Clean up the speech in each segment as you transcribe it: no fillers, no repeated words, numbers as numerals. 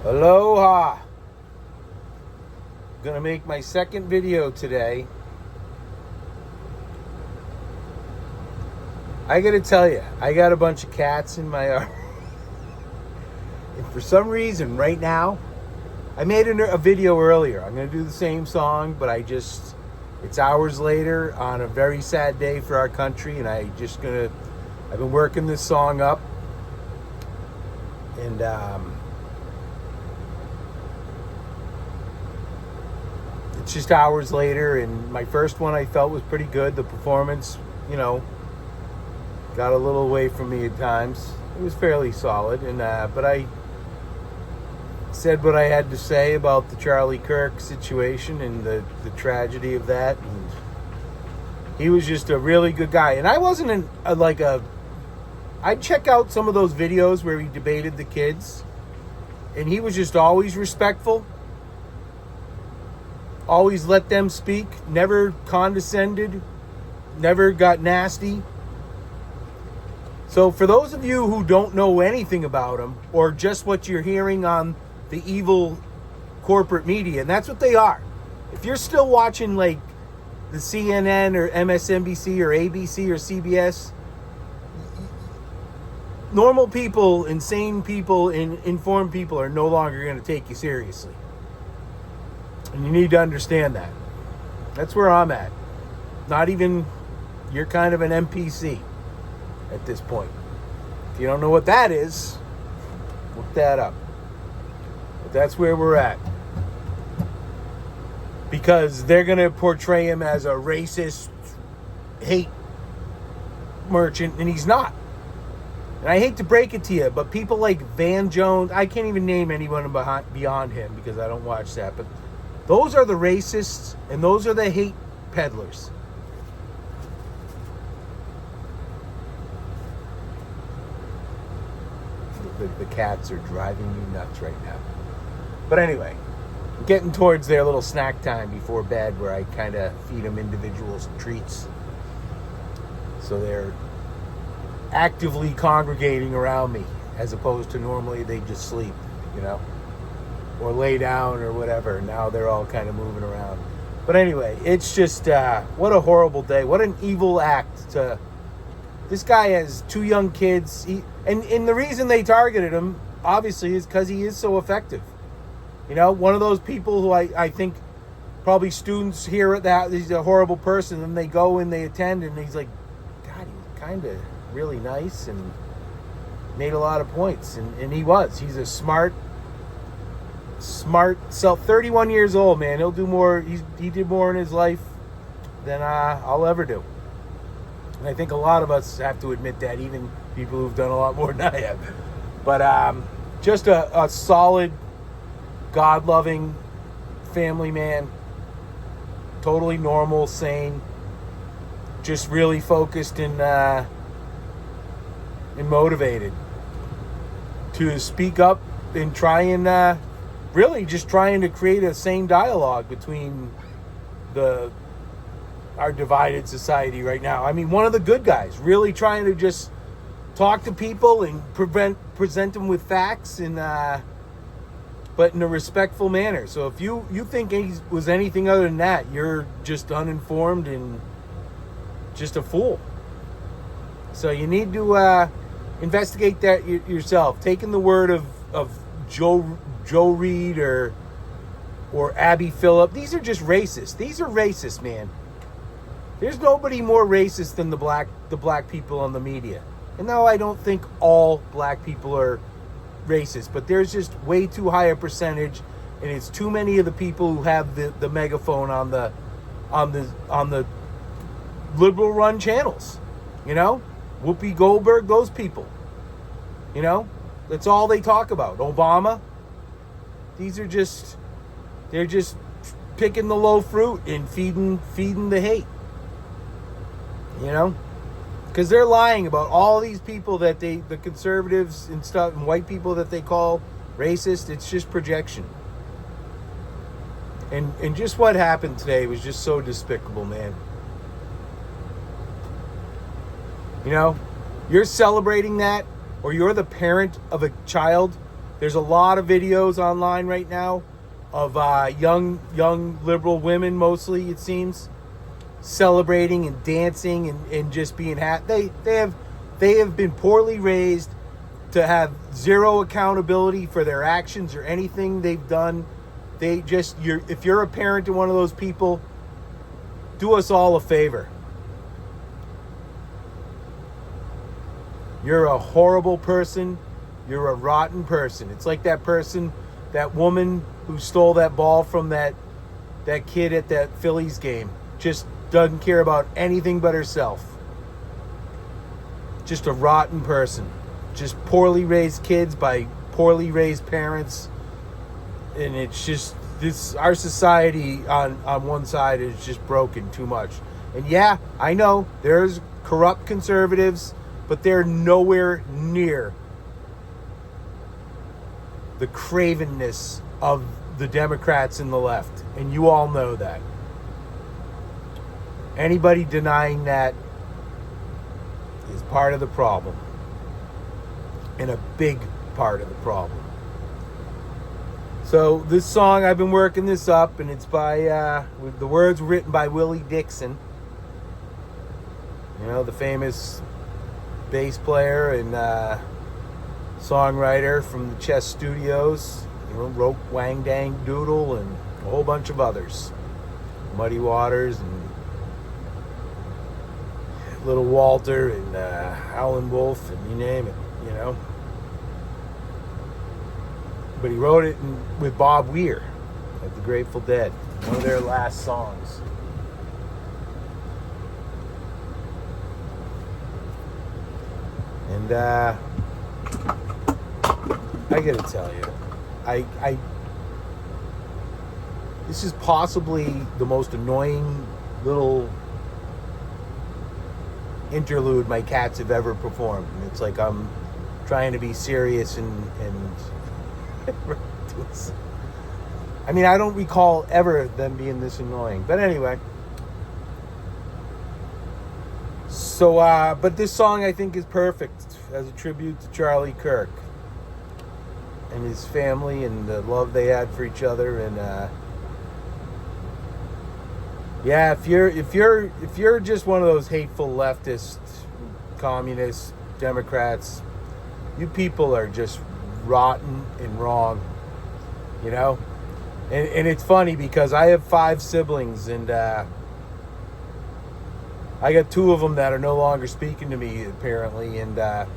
Aloha! Gonna make my second video today. I gotta tell you, I got a bunch of cats in my yard. And for some reason, right now, I made a video earlier. I'm gonna do the same song, but it's hours later on a very sad day for our country, and I've been working this song up. And, it's just hours later, and my first one I felt was pretty good. The performance, got a little away from me at times. It was fairly solid, but I said what I had to say about the Charlie Kirk situation and the tragedy of that. And he was just a really good guy, and I wasn't I'd check out some of those videos where he debated the kids, and he was just always respectful. Always let them speak, never condescended, never got nasty. So for those of you who don't know anything about him, or just what you're hearing on the evil corporate media, and that's what they are. If you're still watching like the CNN or MSNBC or ABC or CBS, normal people, insane people, informed people are no longer going to take you seriously. And you need to understand that. That's where I'm at. You're kind of an NPC at this point. If you don't know what that is, look that up. But that's where we're at. Because they're going to portray him as a racist, hate merchant, and he's not. And I hate to break it to you, but people like Van Jones, I can't even name anyone beyond him because I don't watch that, but those are the racists, and those are the hate peddlers. The cats are driving me nuts right now. But anyway, getting towards their little snack time before bed, where I kind of feed them individual treats. So they're actively congregating around me, as opposed to normally they just sleep, or lay down or whatever. Now they're all kind of moving around. But anyway, it's just what a horrible day. What an evil act. This guy has two young kids. And the reason they targeted him, obviously, is because he is so effective. One of those people who I think probably students hear that he's a horrible person, and they go and they attend, and he's like, God, he's kind of really nice and made a lot of points. And he was. He's a smart self. 31 years old, man. He'll do more. He did more in his life than I'll ever do. And I think a lot of us have to admit that, even people who've done a lot more than I have. But just a solid, God-loving family man. Totally normal, sane. Just really focused and motivated to speak up and try and really just trying to create a sane dialogue between our divided society right now. I mean, one of the good guys, really trying to just talk to people and present them with facts, and but in a respectful manner. So if you think he was anything other than that, you're just uninformed and just a fool. So you need to investigate that yourself. Taking the word of Joe Reed or Abby Phillip, these are just racist. These are racist, man. There's nobody more racist than the black people on the media. And no, I don't think all black people are racist, but there's just way too high a percentage, and it's too many of the people who have the megaphone on the liberal run channels. Whoopi Goldberg, those people. That's all they talk about. Obama. They're just picking the low fruit and feeding the hate. Because they're lying about all these people that the conservatives and stuff, and white people that they call racist. It's just projection. And just what happened today was just so despicable, man. You're celebrating that, or you're the parent of a child There's a lot of videos online right now of young liberal women, mostly it seems, celebrating and dancing and just being happy. They have been poorly raised to have zero accountability for their actions or anything they've done. If you're a parent to one of those people, do us all a favor. You're a horrible person. You're a rotten person. It's like that person, that woman who stole that ball from that kid at that Phillies game. Just doesn't care about anything but herself. Just a rotten person. Just poorly raised kids by poorly raised parents. And it's just our society on one side is just broken too much. And yeah, I know there's corrupt conservatives, but they're nowhere near the cravenness of the Democrats and the left. And you all know that. Anybody denying that is part of the problem. And a big part of the problem. So this song, I've been working this up, and it's by, the words were written by Willie Dixon. You know, the famous bass player and songwriter from the Chess Studios. You know, wrote Wang Dang Doodle and a whole bunch of others. Muddy Waters and Little Walter and Howlin' Wolf and you name it, you know. But he wrote it with Bob Weir of the Grateful Dead, one of their last songs. And I gotta tell you, this is possibly the most annoying little interlude my cats have ever performed. And it's like I'm trying to be serious and I mean, I don't recall ever them being this annoying. But anyway. So, but this song I think is perfect as a tribute to Charlie Kirk and his family and the love they had for each other. And yeah, if you're just one of those hateful leftist, communist Democrats, you people are just rotten and wrong, you know. And it's funny because I have 5 siblings, and I got 2 of them that are no longer speaking to me apparently, and as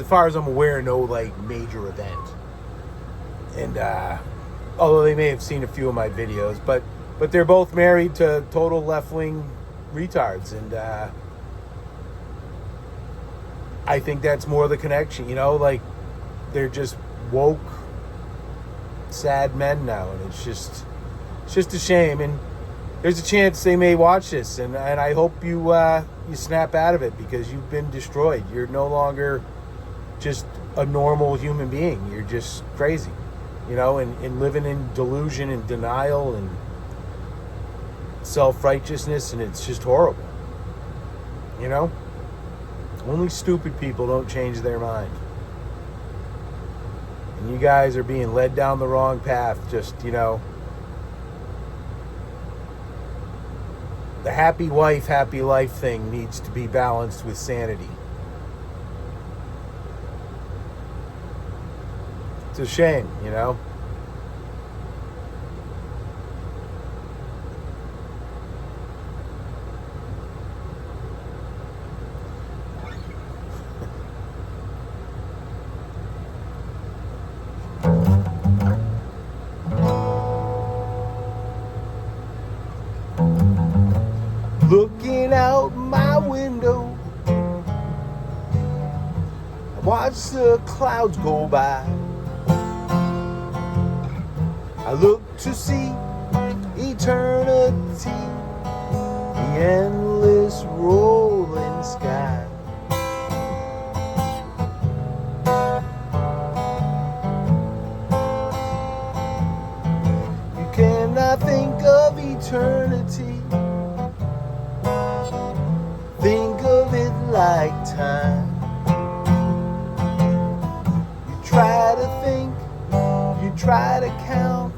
far as I'm aware, no like major event. And although they may have seen a few of my videos, but they're both married to total left-wing retards, and I think that's more the connection, you know, like they're just woke, sad men now, and it's just a shame. And there's a chance they may watch this, and I hope you snap out of it, because you've been destroyed. You're no longer just a normal human being. You're just crazy, you know, and living in delusion and denial and self-righteousness, and it's just horrible, you know. Only stupid people don't change their mind. And you guys are being led down the wrong path. Just, you know, the happy wife, happy life thing needs to be balanced with sanity. It's a shame, you know. Looking out my window, I watch the clouds go by. I look to see eternity, the endless rolling sky. You cannot think of eternity. Think of it like time. You try to think, you try to count,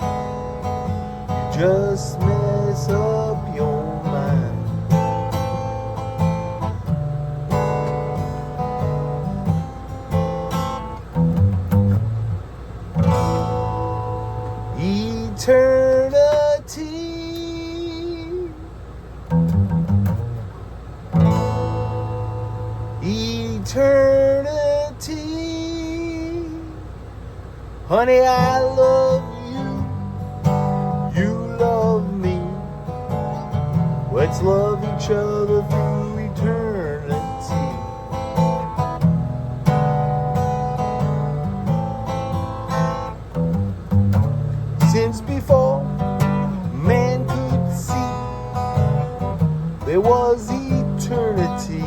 you just mess up your mind. Eternity, honey, I love you, you love me. Let's love each other through eternity. Since before man could see, there was eternity.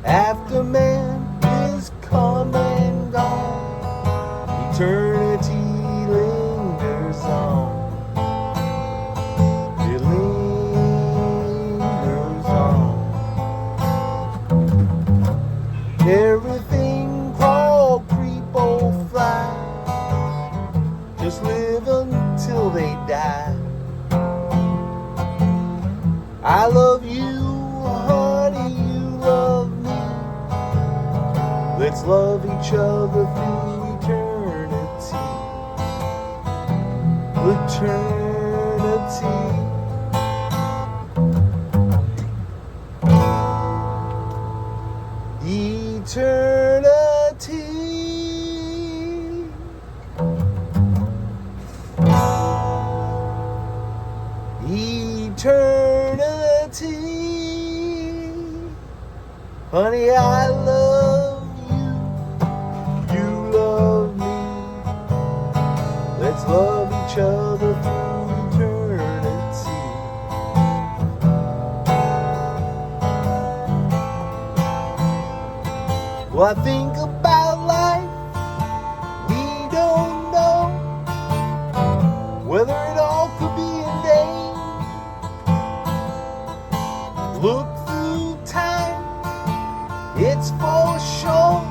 After man is come and gone, eternity lingers on. It lingers on. Everything crawl, creep, or fly, just live until they die. I love you, honey, you love me. Let's love each other through eternity. Eternity. Eternity. Eternity. Honey, I love you, you love me. Let's love each other through eternity. Well, I think about life, we don't know whether it all could be in vain. Look through time, it's for sure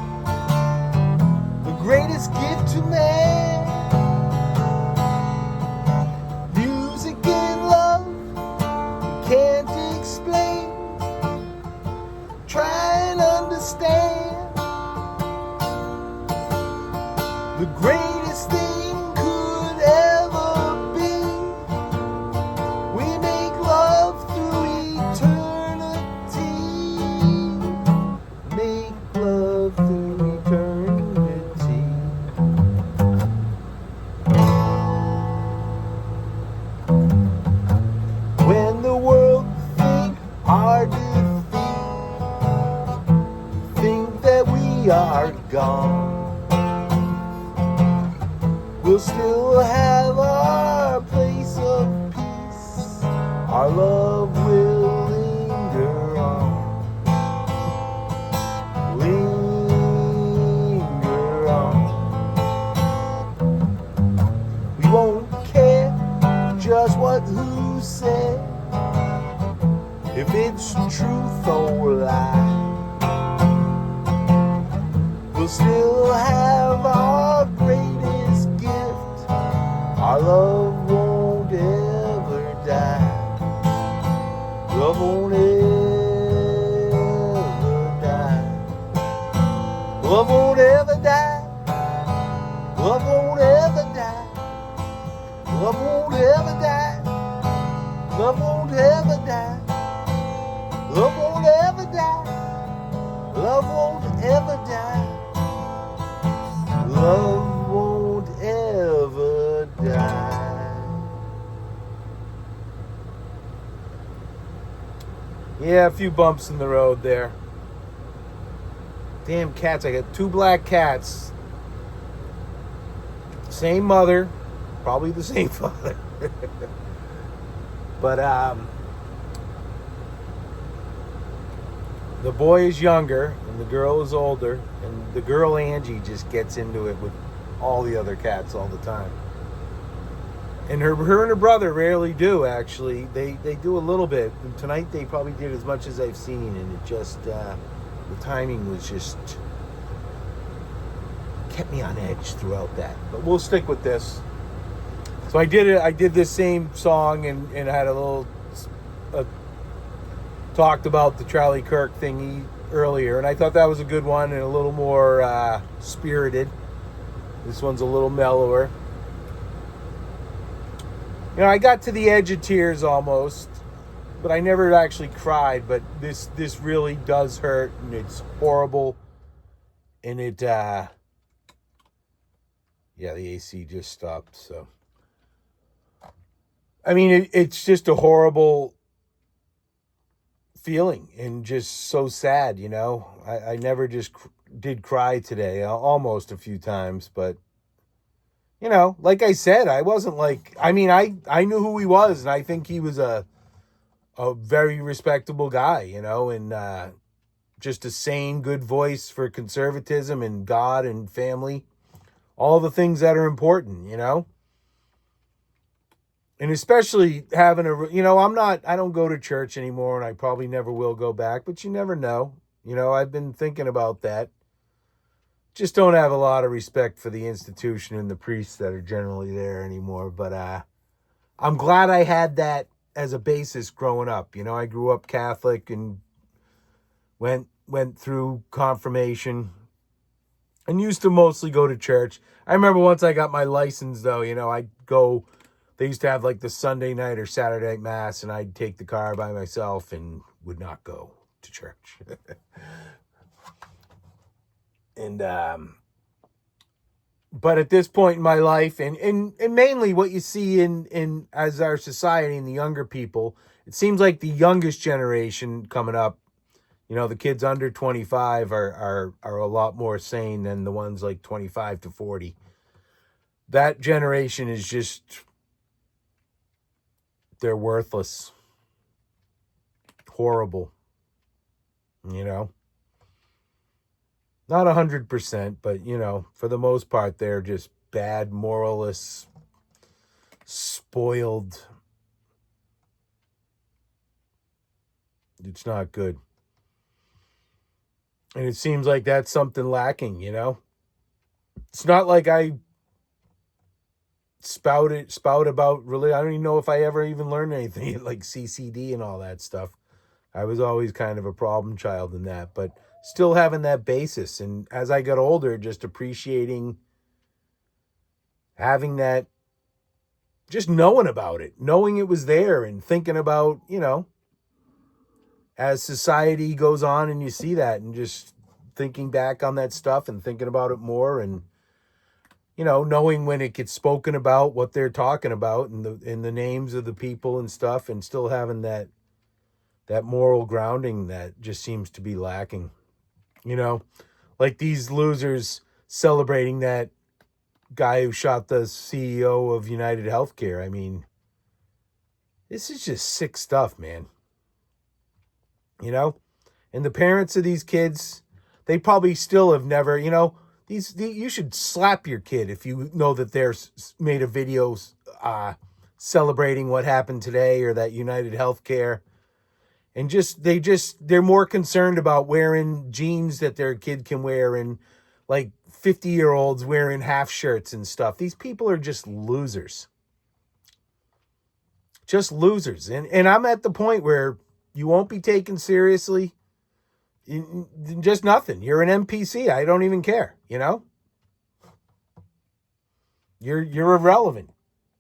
the greatest gift to man. Music and love, we can't explain. Try and understand. The greatest thing could ever be. We make love through eternity. Make love through eternity. When the world think our defeat, think that we are gone, we'll still have our place of peace. Our love will linger on. Linger on. We won't care just what who said, if it's truth or lie. We'll still have our greatest gift. Our love won't ever die. Love won't ever die. Love won't ever die. Love won't ever die. Love won't ever die. Love won't ever die. Love won't ever die. Love won't ever die. Love won't ever die. Yeah, a few bumps in the road there. Damn cats. I got 2 black cats. Same mother. Probably the same father. But the boy is younger and the girl is older, and the girl Angie just gets into it with all the other cats all the time. And her and her brother rarely do, actually. They do a little bit. And tonight they probably did as much as I've seen, and it just the timing was just kept me on edge throughout that. But we'll stick with this. So I did it. I did this same song and had a little talked about the Charlie Kirk thingy earlier, and I thought that was a good one and a little more spirited. This one's a little mellower. You know, I got to the edge of tears almost, but I never actually cried. But this really does hurt, and it's horrible. And it, yeah, the AC just stopped. So, I mean, it's just a horrible feeling and just so sad, you know. I never just did cry today, almost a few times, but you know, like I said, I wasn't like, I mean, I knew who he was, and I think he was a very respectable guy, you know, and just a sane, good voice for conservatism and God and family, all the things that are important, you know. And especially having you know, I don't go to church anymore, and I probably never will go back, but you never know. You know, I've been thinking about that. Just don't have a lot of respect for the institution and the priests that are generally there anymore. But I'm glad I had that as a basis growing up. You know, I grew up Catholic and went through confirmation and used to mostly go to church. I remember once I got my license, though, you know, I'd go. They used to have like the Sunday night or Saturday night mass, and I'd take the car by myself and would not go to church. And but at this point in my life, and mainly what you see in as our society and the younger people, it seems like the youngest generation coming up, you know, the kids under 25 are a lot more sane than the ones like 25 to 40. That generation is just, they're worthless. Horrible. You know? Not 100%, but, you know, for the most part, they're just bad, moralists, spoiled. It's not good. And it seems like that's something lacking, you know? It's not like I spout about really, I don't even know if I ever even learned anything like CCD and all that stuff. I was always kind of a problem child in that, but still having that basis. And as I got older, just appreciating having that, just knowing about it, knowing it was there, and thinking about, you know, as society goes on and you see that, and just thinking back on that stuff and thinking about it more, and, you know, knowing when it gets spoken about, what they're talking about, and the names of the people and stuff, and still having that moral grounding that just seems to be lacking. You know, like these losers celebrating that guy who shot the CEO of United Healthcare. I mean, this is just sick stuff, man. You know, and the parents of these kids, they probably still have never, you know, you should slap your kid if you know that they're made a video celebrating what happened today or that United Healthcare. And they're more concerned about wearing jeans that their kid can wear, and like 50-year-olds wearing half shirts and stuff. These people are just losers. Just losers. And I'm at the point where you won't be taken seriously. Just nothing. You're an NPC. I don't even care, you know? You're irrelevant.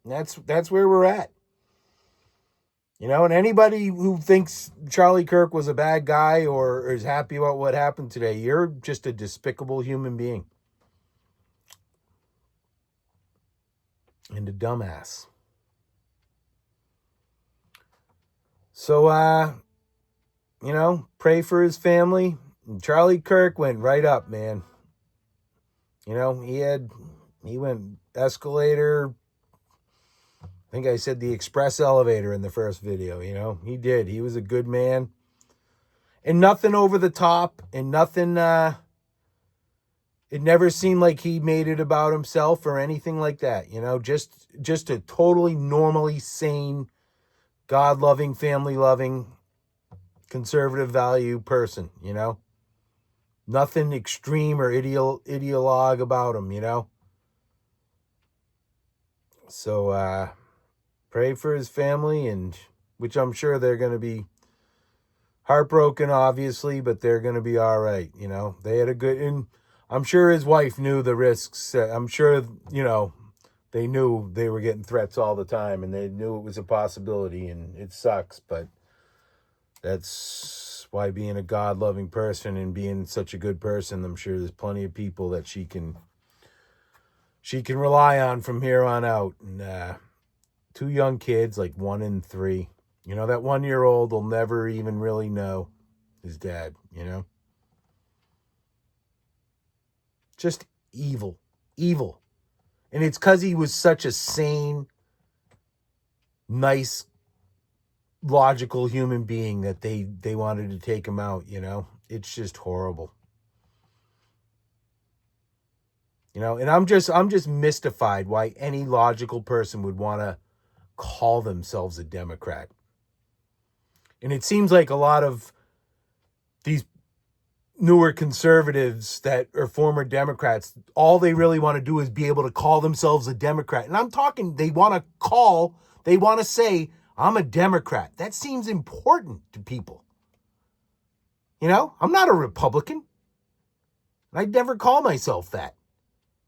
That's where we're at. You know, and anybody who thinks Charlie Kirk was a bad guy or is happy about what happened today, you're just a despicable human being. And a dumbass. So, you know, pray for his family. And Charlie Kirk went right up, man. You know, he went escalator. I think I said the express elevator in the first video, you know. He did. He was a good man. And nothing over the top, and nothing, it never seemed like he made it about himself or anything like that, you know. Just a totally normally sane, God-loving, family-loving, conservative value person, you know. Nothing extreme or ideologue about him, you know? So pray for his family, and which I'm sure they're going to be heartbroken, obviously, but they're going to be all right, you know? They had a good... And I'm sure his wife knew the risks. I'm sure, you know, they knew they were getting threats all the time, and they knew it was a possibility, and it sucks, but that's why being a God-loving person and being such a good person, I'm sure there's plenty of people that she can rely on from here on out. And 2 young kids, like 1 and 3. You know, that 1-year-old will never even really know his dad, you know? Just evil. Evil. And it's because he was such a sane, nice, logical human being that they wanted to take him out, you know? It's just horrible. You know, and I'm just mystified why any logical person would want to call themselves a Democrat. And it seems like a lot of these newer conservatives that are former Democrats, all they really want to do is be able to call themselves a Democrat. And I'm talking, they want to say, I'm a Democrat. That seems important to people. You know, I'm not a Republican. I'd never call myself that.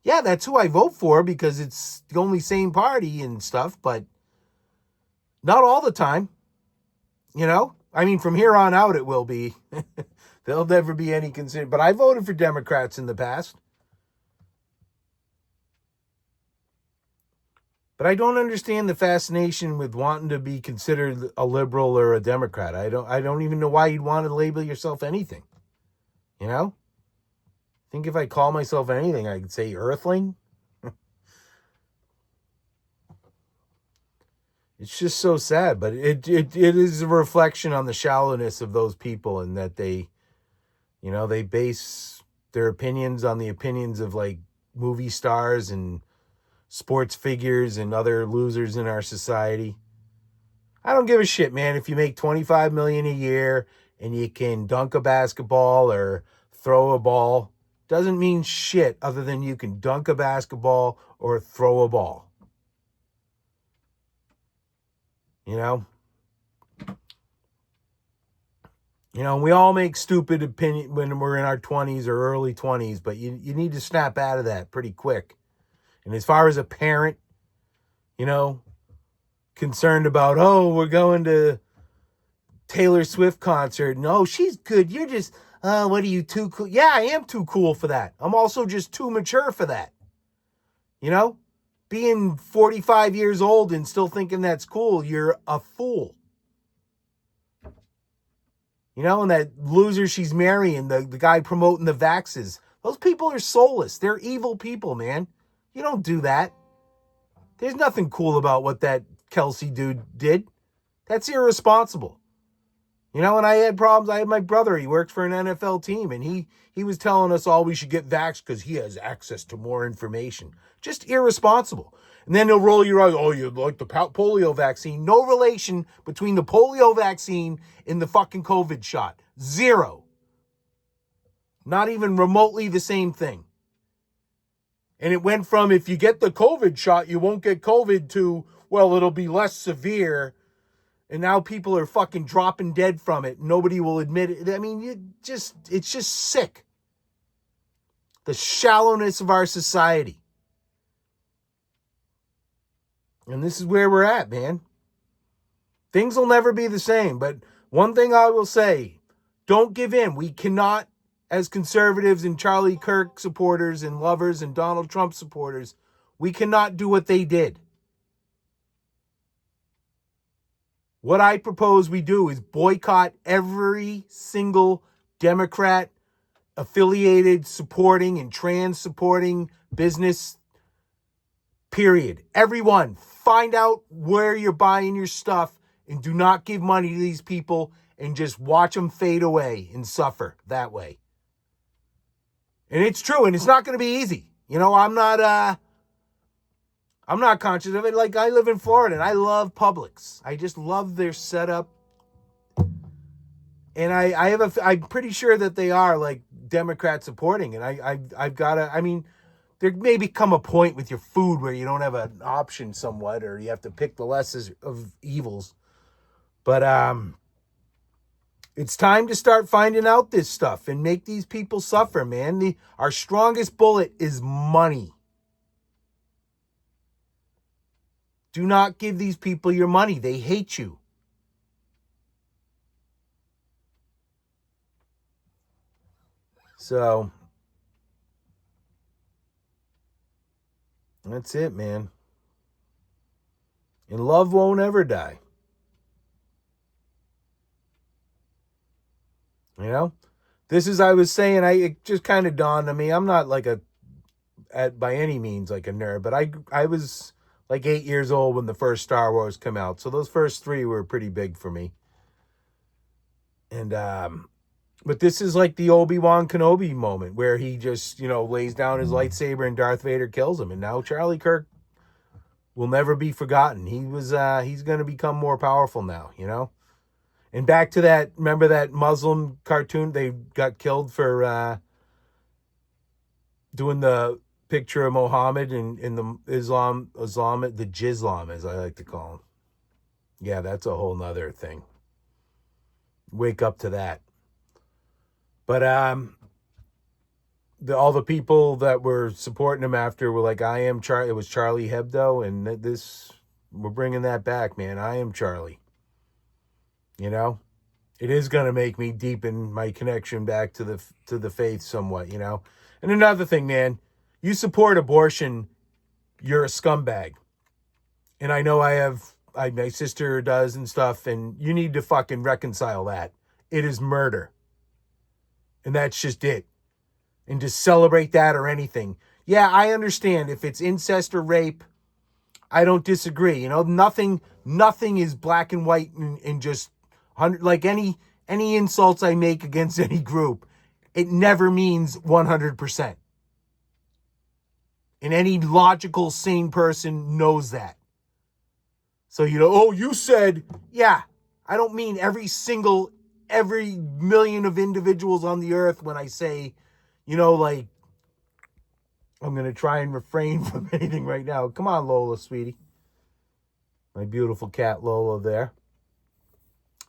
Yeah, that's who I vote for because it's the only sane party and stuff, but not all the time. You know, I mean, from here on out, it will be. There'll never be any concern. But I voted for Democrats in the past. But I don't understand the fascination with wanting to be considered a liberal or a Democrat. I don't even know why you'd want to label yourself anything. You know? I think if I call myself anything, I could say Earthling. It's just so sad, but it is a reflection on the shallowness of those people, and that they, you know, they base their opinions on the opinions of like movie stars and sports figures and other losers in our society. I don't give a shit, man. If you make $25 million a year and you can dunk a basketball or throw a ball, doesn't mean shit other than you can dunk a basketball or throw a ball. You know? You know, we all make stupid opinion when we're in our 20s or early 20s, but you need to snap out of that pretty quick. And as far as a parent, you know, concerned about, oh, we're going to Taylor Swift concert. No, she's good. You're just, what are you, too cool? Yeah, I am too cool for that. I'm also just too mature for that. You know? Being 45 years old and still thinking that's cool, you're a fool. You know, and that loser she's marrying, the guy promoting the vaxes, those people are soulless. They're evil people, man. You don't do that. There's nothing cool about what that Kelsey dude did. That's irresponsible. You know, and I had problems. I had my brother, he works for an NFL team, and he was telling us all we should get vaxxed because he has access to more information. Just irresponsible. And then they'll roll your eyes, oh, you like the polio vaccine. No relation between the polio vaccine and the fucking COVID shot. Zero. Not even remotely the same thing. And it went from, if you get the COVID shot, you won't get COVID, to, well, it'll be less severe. And now people are fucking dropping dead from it. Nobody will admit it. I mean, it's just sick. The shallowness of our society. And this is where we're at, man. Things will never be the same. But one thing I will say, don't give in. We cannot, as conservatives and Charlie Kirk supporters and lovers and Donald Trump supporters, we cannot do what they did. What I propose we do is boycott every single Democrat affiliated, supporting, and trans supporting business, period. Everyone, find out where you're buying your stuff and do not give money to these people and just watch them fade away and suffer that way. And it's true, and it's not going to be easy. You know, I'm not conscious of it. Like, I live in Florida, and I love Publix. I just love their setup. And I'm pretty sure that they are like Democrat supporting. And I've got to, I mean, there may become a point with your food where you don't have an option somewhat, or you have to pick the less of evils. But it's time to start finding out this stuff and make these people suffer, man. Our strongest bullet is money. Do not give these people your money. They hate you. So that's it, man. And love won't ever die. You know? This is, I was saying, it just kind of dawned on me. I'm not like by any means like a nerd, but I was like 8 years old when the first Star Wars came out. So those first 3 were pretty big for me. And but this is like the Obi-Wan Kenobi moment where he just, lays down his lightsaber and Darth Vader kills him. And now Charlie Kirk will never be forgotten. He's going to become more powerful now, And back to that, remember that Muslim cartoon? They got killed for doing the picture of Muhammad in the Islam, the Jislam, as I like to call him. Yeah, that's a whole nother thing. Wake up to that. But all the people that were supporting him after were like, I am Charlie. It was Charlie Hebdo, and we're bringing that back, man. I am Charlie. It is going to make me deepen my connection back to the faith somewhat, And another thing, man, you support abortion, you're a scumbag. And I know my sister does and stuff, and you need to fucking reconcile that. It is murder. And that's just it. And to celebrate that or anything. Yeah, I understand if it's incest or rape, I don't disagree. Nothing is black and white and just like any insults I make against any group, it never means 100%. And any logical, sane person knows that. So, you said, yeah, I don't mean every million of individuals on the earth when I say, like, I'm going to try and refrain from anything right now. Come on, Lola, sweetie. My beautiful cat, Lola, there.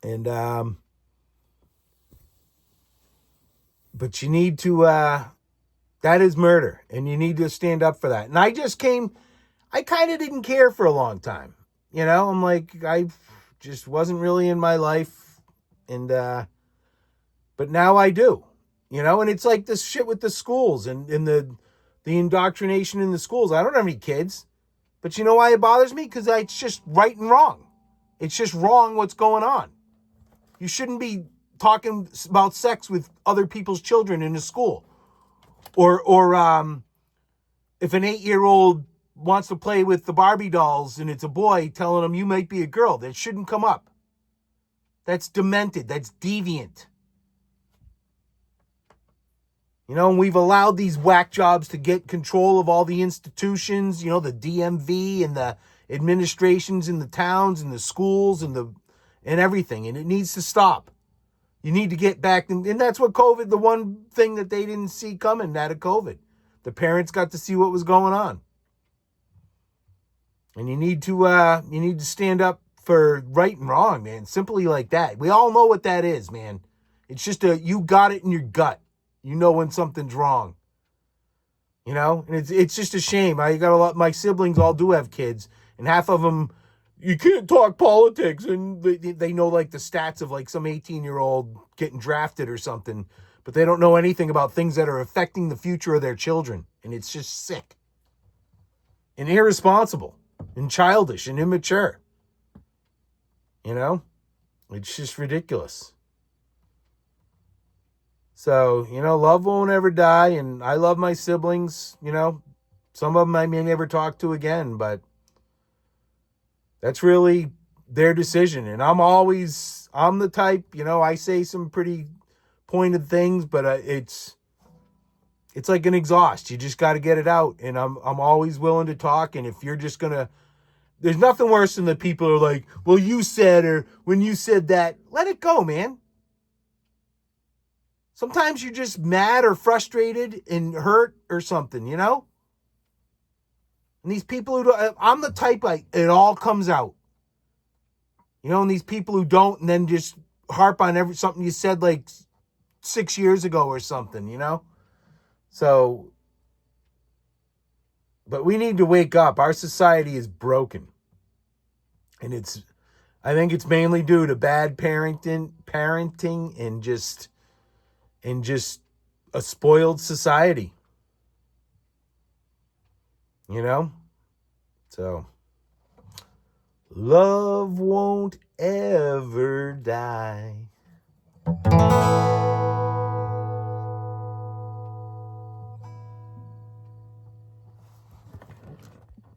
And, but you need to, that is murder. And you need to stand up for that. And I kind of didn't care for a long time. I'm like, I just wasn't really in my life. And, but now I do, and it's like this shit with the schools and the indoctrination in the schools. I don't have any kids, but you know why it bothers me? Because it's just right and wrong. It's just wrong what's going on. You shouldn't be talking about sex with other people's children in a school. Or if an 8-year-old wants to play with the Barbie dolls and it's a boy telling him you might be a girl, that shouldn't come up. That's demented. That's deviant. And we've allowed these whack jobs to get control of all the institutions, the DMV and the administrations in the towns and the schools and everything. And it needs to stop. You need to get back. And that's what COVID, the one thing that they didn't see coming out of COVID. The parents got to see what was going on. And you need to stand up for right and wrong, man. Simply like that. We all know what that is, man. It's just you got it in your gut. You know when something's wrong. And it's just a shame. I got a lot. My siblings all do have kids, and half of them, you can't talk politics, and they know like the stats of like some 18-year-old getting drafted or something, but they don't know anything about things that are affecting the future of their children, and it's just sick and irresponsible and childish and immature. It's just ridiculous. So, love won't ever die, and I love my siblings, Some of them I may never talk to again, but that's really their decision. And I'm the type, I say some pretty pointed things, but it's like an exhaust. You just got to get it out, and I'm always willing to talk, and if you're just going to, there's nothing worse than the people who are like, well, you said, or when you said that, let it go, man. Sometimes you're just mad or frustrated and hurt or something, you know? And these people who don't, I'm the type like, it all comes out. You know, and these people who don't and then just harp on something you said like 6 years ago or something, you know? So, but we need to wake up. Our society is broken. And I think it's mainly due to bad parenting and just a spoiled society. You know? So, love won't ever die.